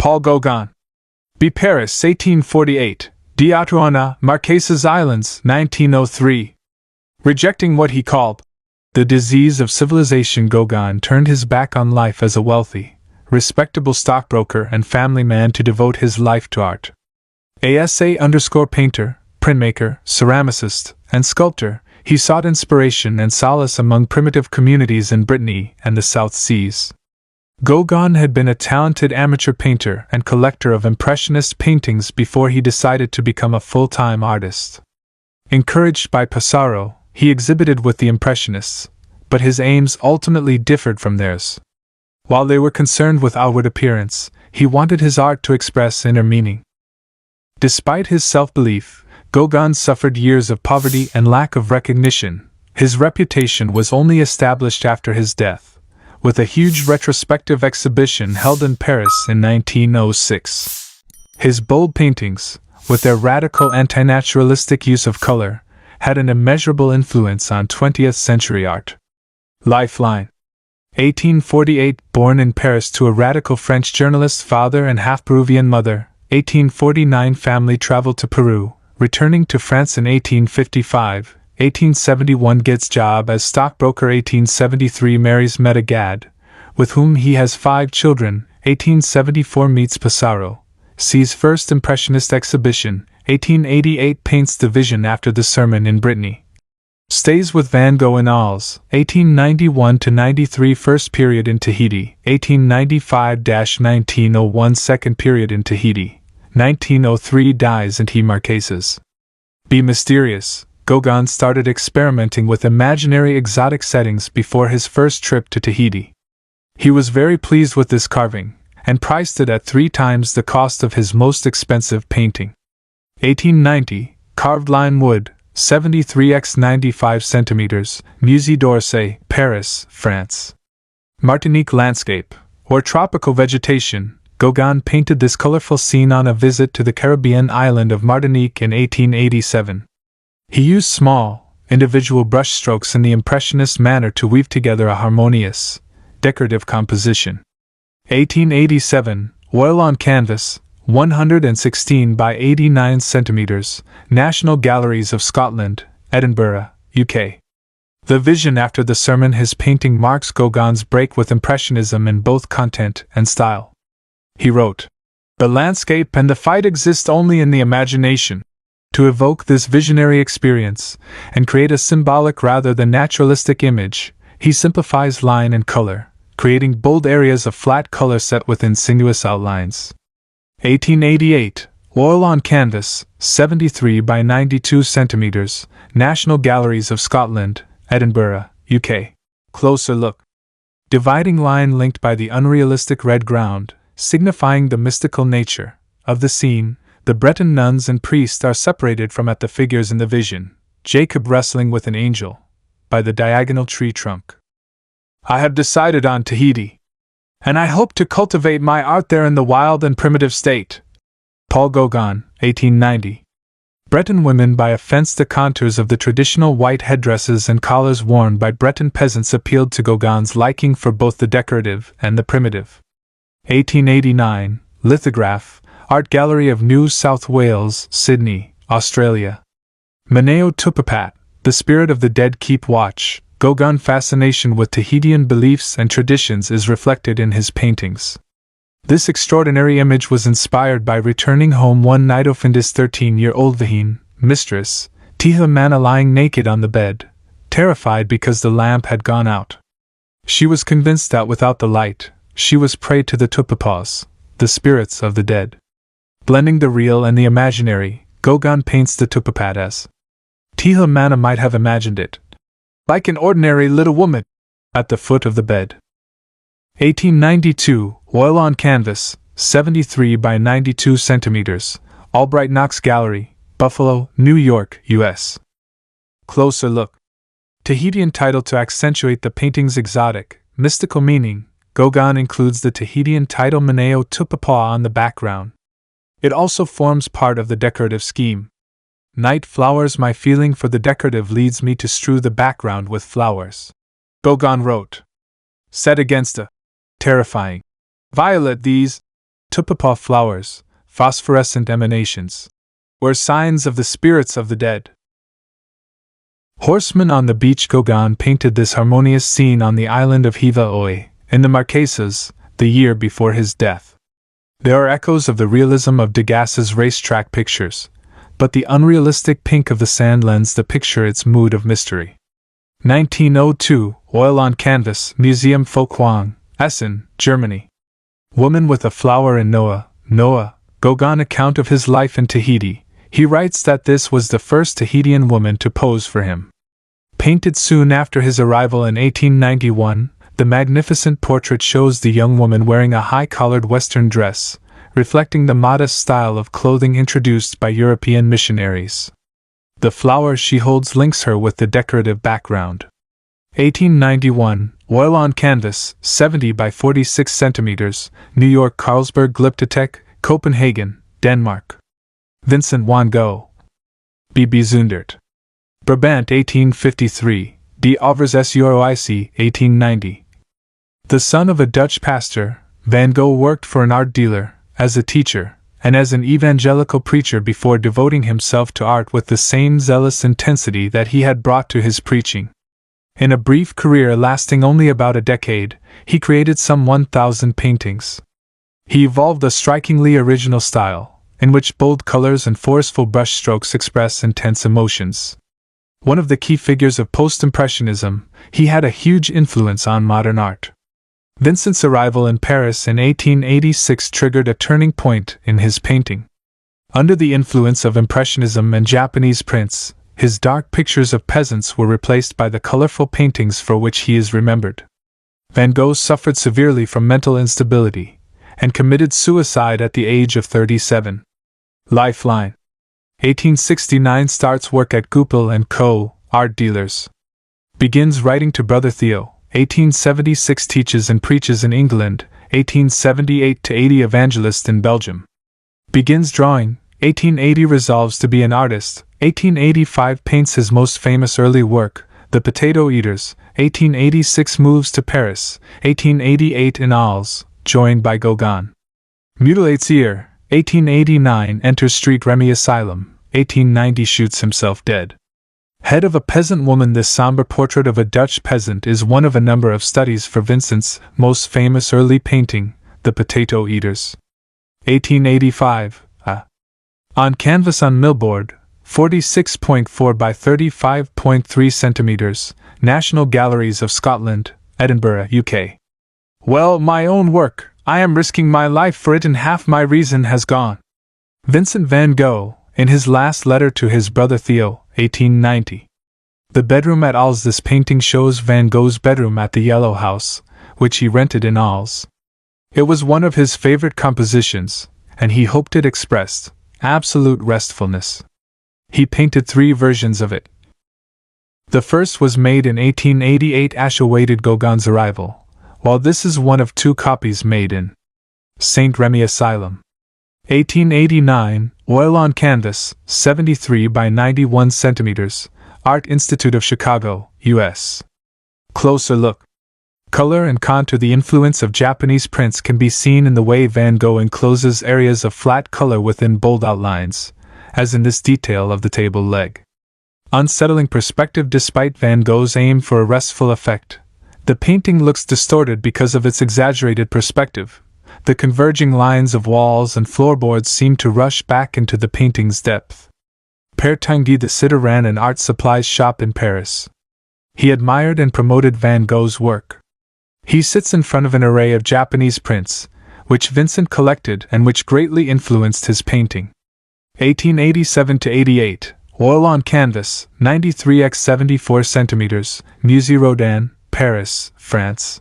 Paul Gauguin. B. Paris, 1848. Diatrona, Marquesas Islands, 1903. Rejecting what he called the disease of civilization, Gauguin turned his back on life as a wealthy, respectable stockbroker and family man to devote his life to art. Painter, printmaker, ceramicist, and sculptor, he sought inspiration and solace among primitive communities in Brittany and the South Seas. Gauguin had been a talented amateur painter and collector of Impressionist paintings before he decided to become a full-time artist. Encouraged by Pissarro, he exhibited with the Impressionists, but his aims ultimately differed from theirs. While they were concerned with outward appearance, he wanted his art to express inner meaning. Despite his self-belief, Gauguin suffered years of poverty and lack of recognition. His reputation was only established after his death, with a huge retrospective exhibition held in Paris in 1906. His bold paintings, with their radical anti-naturalistic use of color, had an immeasurable influence on 20th century art. Lifeline. 1848, born in Paris to a radical French journalist father and half-Peruvian mother. 1849, family traveled to Peru, returning to France in 1855. 1871, gets job as stockbroker. 1873, marries Meta Gad, with whom he has 5 children. 1874, meets Pissarro, sees first Impressionist exhibition. 1888, paints the Vision after the sermon in Brittany. Stays with Van Gogh in Arles. 1891-93, first period in Tahiti. 1895-1901, second period in Tahiti. 1903, dies in Marquesas. Be mysterious. Gauguin started experimenting with imaginary exotic settings before his first trip to Tahiti. He was very pleased with this carving, and priced it at 3 times the cost of his most expensive painting. 1890, carved line wood, 73 x 95 cm, Musée d'Orsay, Paris, France. Martinique landscape, or tropical vegetation. Gauguin painted this colorful scene on a visit to the Caribbean island of Martinique in 1887. He used small, individual brushstrokes in the Impressionist manner to weave together a harmonious, decorative composition. 1887, oil on canvas, 116 by 89 centimeters, National Galleries of Scotland, Edinburgh, UK. The Vision after the sermon. His painting marks Gauguin's break with Impressionism in both content and style. He wrote, "The landscape and the fight exist only in the imagination. To evoke this visionary experience, and create a symbolic rather than naturalistic image, he simplifies line and color, creating bold areas of flat color set with insinuous outlines." 1888, oil on canvas, 73 by 92 centimeters, National Galleries of Scotland, Edinburgh, UK. Closer look. Dividing line linked by the unrealistic red ground, signifying the mystical nature of the scene. The Breton nuns and priests are separated from at the figures in the Vision, Jacob wrestling with an angel, by the diagonal tree trunk. I have decided on Tahiti, and I hope to cultivate my art there in the wild and primitive state. Paul Gauguin, 1890. Breton women by offense. The contours of the traditional white headdresses and collars worn by Breton peasants appealed to Gauguin's liking for both the decorative and the primitive. 1889, lithograph, Art Gallery of New South Wales, Sydney, Australia. Neo-Tupapat, the spirit of the dead keep watch. Gauguin's fascination with Tahitian beliefs and traditions is reflected in his paintings. This extraordinary image was inspired by returning home one night of his 13-year-old Vahine, mistress, Tiha Mana, lying naked on the bed, terrified because the lamp had gone out. She was convinced that without the light, she was prey to the Tupapas, the spirits of the dead. Blending the real and the imaginary, Gauguin paints the Tupapat as Tiha Mana might have imagined it, like an ordinary little woman, at the foot of the bed. 1892, oil on canvas, 73 by 92 centimeters, Albright Knox Gallery, Buffalo, New York, U.S. Closer look. Tahitian title. To accentuate the painting's exotic, mystical meaning, Gauguin includes the Tahitian title Maneo Tupapa on the background. It also forms part of the decorative scheme. Night flowers. My feeling for the decorative leads me to strew the background with flowers. Gauguin wrote. Set against a terrifying violet, these tupapaw flowers, phosphorescent emanations, were signs of the spirits of the dead. Horseman on the beach. Gauguin painted this harmonious scene on the island of Hiva-Oe, in the Marquesas, the year before his death. There are echoes of the realism of Degas's racetrack pictures, but the unrealistic pink of the sand lends the picture its mood of mystery. 1902, Oil on Canvas, Museum Folkwang, Essen, Germany. Woman with a Flower in Noah, Gauguin account of his life in Tahiti. He writes that this was the first Tahitian woman to pose for him. Painted soon after his arrival in 1891, the magnificent portrait shows the young woman wearing a high-collared Western dress, reflecting the modest style of clothing introduced by European missionaries. The flower she holds links her with the decorative background. 1891, Oil on Canvas, 70 by 46 centimeters, New York. Carlsberg Glyptotek, Copenhagen, Denmark. Vincent van Gogh. B. Zundert. Brabant 1853, De Overs Suroic 1890. The son of a Dutch pastor, Van Gogh worked for an art dealer, as a teacher, and as an evangelical preacher before devoting himself to art with the same zealous intensity that he had brought to his preaching. In a brief career lasting only about a decade, he created some 1,000 paintings. He evolved a strikingly original style, in which bold colors and forceful brushstrokes express intense emotions. One of the key figures of Post-impressionism, he had a huge influence on modern art. Vincent's arrival in Paris in 1886 triggered a turning point in his painting. Under the influence of Impressionism and Japanese prints, his dark pictures of peasants were replaced by the colorful paintings for which he is remembered. Van Gogh suffered severely from mental instability, and committed suicide at the age of 37. Lifeline. 1869 starts work at Goupil & Co., art dealers. Begins writing to Brother Theo. 1876 teaches and preaches in England. 1878-80 evangelist in Belgium. Begins drawing. 1880 resolves to be an artist. 1885 paints his most famous early work, The Potato Eaters. 1886 moves to Paris. 1888 in Arles, joined by Gauguin. Mutilates ear. 1889 enters Street Remy Asylum. 1890 shoots himself dead. Head of a peasant woman. This somber portrait of a Dutch peasant is one of a number of studies for Vincent's most famous early painting, The Potato Eaters. 1885, on canvas on millboard, 46.4 by 35.3 centimeters, National Galleries of Scotland, Edinburgh, UK. Well, my own work, I am risking my life for it and half my reason has gone. Vincent van Gogh, in his last letter to his brother Theo, 1890. The bedroom at Arles. This painting shows Van Gogh's bedroom at the Yellow House, which he rented in Arles. It was one of his favorite compositions, and he hoped it expressed absolute restfulness. He painted 3 versions of it. The first was made in 1888. Ash awaited Gauguin's arrival, while this is one of 2 copies made in St. Remy Asylum. 1889, Oil on Canvas, 73 by 91 centimeters, Art Institute of Chicago, U.S. Closer look. Color and contour. The influence of Japanese prints can be seen in the way Van Gogh encloses areas of flat color within bold outlines, as in this detail of the table leg. Unsettling perspective. Despite Van Gogh's aim for a restful effect, the painting looks distorted because of its exaggerated perspective. The converging lines of walls and floorboards seem to rush back into the painting's depth. Père Tanguy. The sitter ran an art supplies shop in Paris. He admired and promoted Van Gogh's work. He sits in front of an array of Japanese prints, which Vincent collected and which greatly influenced his painting. 1887-88, Oil on Canvas, 93 × 74 centimeters, Musée Rodin, Paris, France.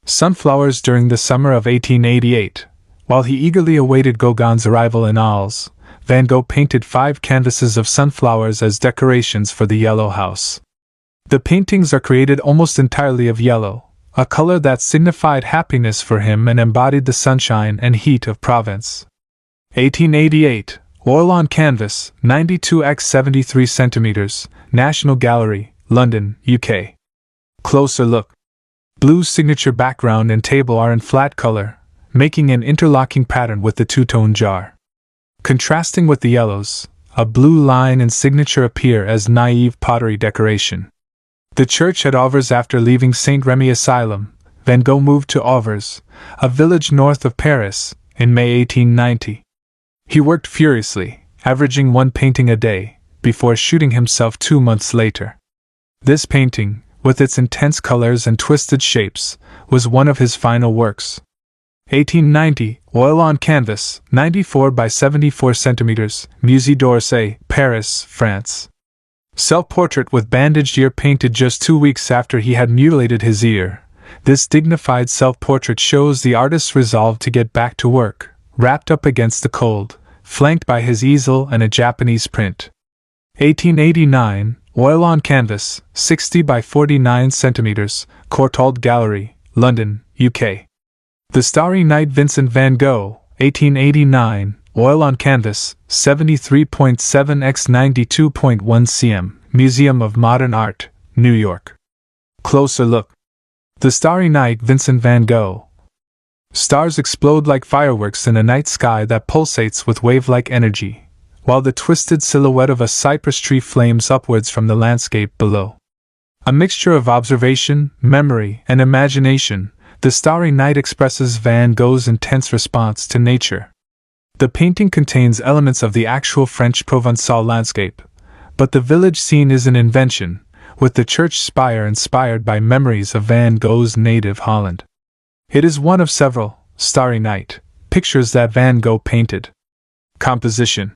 Sunflowers. During the summer of 1888, while he eagerly awaited Gauguin's arrival in Arles, Van Gogh painted 5 canvases of sunflowers as decorations for the Yellow House. The paintings are created almost entirely of yellow, a color that signified happiness for him and embodied the sunshine and heat of Provence. 1888, Oil on Canvas, 92 × 73 centimeters, National Gallery, London, UK. Closer look. Blue's signature background and table are in flat color, making an interlocking pattern with the two-tone jar. Contrasting with the yellows, a blue line and signature appear as naive pottery decoration. The church at Auvers. After leaving St. Remy Asylum, Van Gogh moved to Auvers, a village north of Paris, in May 1890. He worked furiously, averaging one painting a day, before shooting himself 2 months later. This painting, with its intense colors and twisted shapes, was one of his final works. 1890, oil on canvas, 94 by 74 centimeters, Musée d'Orsay, Paris, France. Self-portrait with bandaged ear, painted just 2 weeks after he had mutilated his ear. This dignified self-portrait shows the artist's resolve to get back to work, wrapped up against the cold, flanked by his easel and a Japanese print. 1889, oil on canvas, 60 by 49 centimeters, Courtauld Gallery, London, UK. The Starry Night, Vincent van Gogh, 1889, oil on canvas, 73.7 x 92.1 cm, Museum of Modern Art, New York. Closer look. The Starry Night, Vincent van Gogh. Stars explode like fireworks in a night sky that pulsates with wave-like energy, while the twisted silhouette of a cypress tree flames upwards from the landscape below. A mixture of observation, memory, and imagination, The Starry Night expresses Van Gogh's intense response to nature. The painting contains elements of the actual French Provençal landscape, but the village scene is an invention, with the church spire inspired by memories of Van Gogh's native Holland. It is one of several Starry Night pictures that Van Gogh painted. Composition.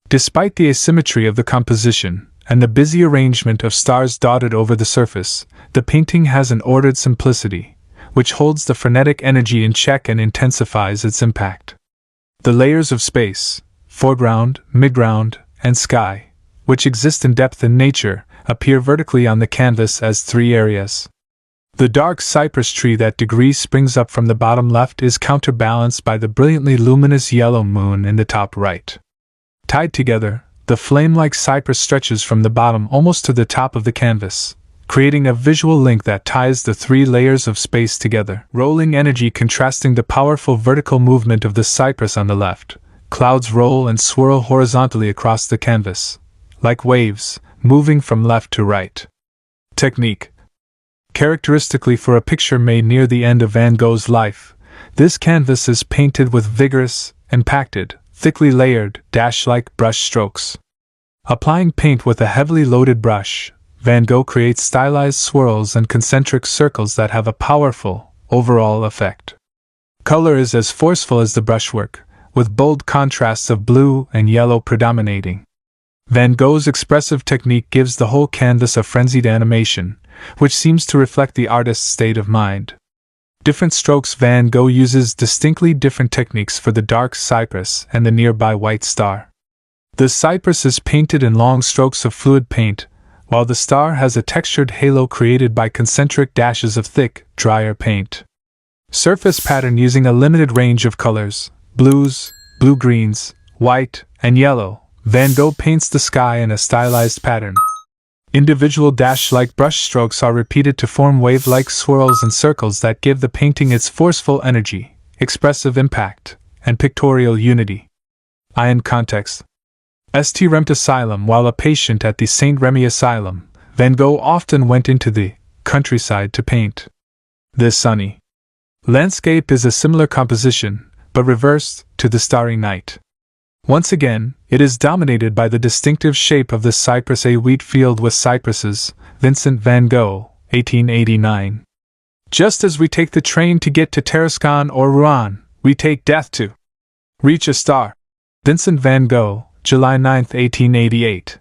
Despite the asymmetry of the composition and the busy arrangement of stars dotted over the surface, the painting has an ordered simplicity, which holds the frenetic energy in check and intensifies its impact. The layers of space, foreground, midground, and sky, which exist in depth in nature, appear vertically on the canvas as three areas. The dark cypress tree that degrees springs up from the bottom left is counterbalanced by the brilliantly luminous yellow moon in the top right. Tied together, the flame-like cypress stretches from the bottom almost to the top of the canvas, creating a visual link that ties the three layers of space together. Rolling energy contrasting the powerful vertical movement of the cypress on the left. Clouds roll and swirl horizontally across the canvas, like waves, moving from left to right. Technique. Characteristically for a picture made near the end of Van Gogh's life, this canvas is painted with vigorous, impacted, thickly layered, dash-like brush strokes. Applying paint with a heavily loaded brush, Van Gogh creates stylized swirls and concentric circles that have a powerful, overall effect. Color is as forceful as the brushwork, with bold contrasts of blue and yellow predominating. Van Gogh's expressive technique gives the whole canvas a frenzied animation, which seems to reflect the artist's state of mind. Different strokes. Van Gogh uses distinctly different techniques for the dark cypress and the nearby white star. The cypress is painted in long strokes of fluid paint, while the star has a textured halo created by concentric dashes of thick, drier paint. Surface pattern using a limited range of colors, blues, blue-greens, white, and yellow. Van Gogh paints the sky in a stylized pattern. Individual dash-like brush strokes are repeated to form wave-like swirls and circles that give the painting its forceful energy, expressive impact, and pictorial unity. In context. St. Remy Asylum. While a patient at the St. Remy Asylum, Van Gogh often went into the countryside to paint. This sunny landscape is a similar composition, but reversed, to the Starry Night. Once again, it is dominated by the distinctive shape of the cypress. A wheat field with cypresses, Vincent van Gogh, 1889. Just as we take the train to get to Tarascon or Rouen, we take death to reach a star. Vincent van Gogh, July 9, 1888.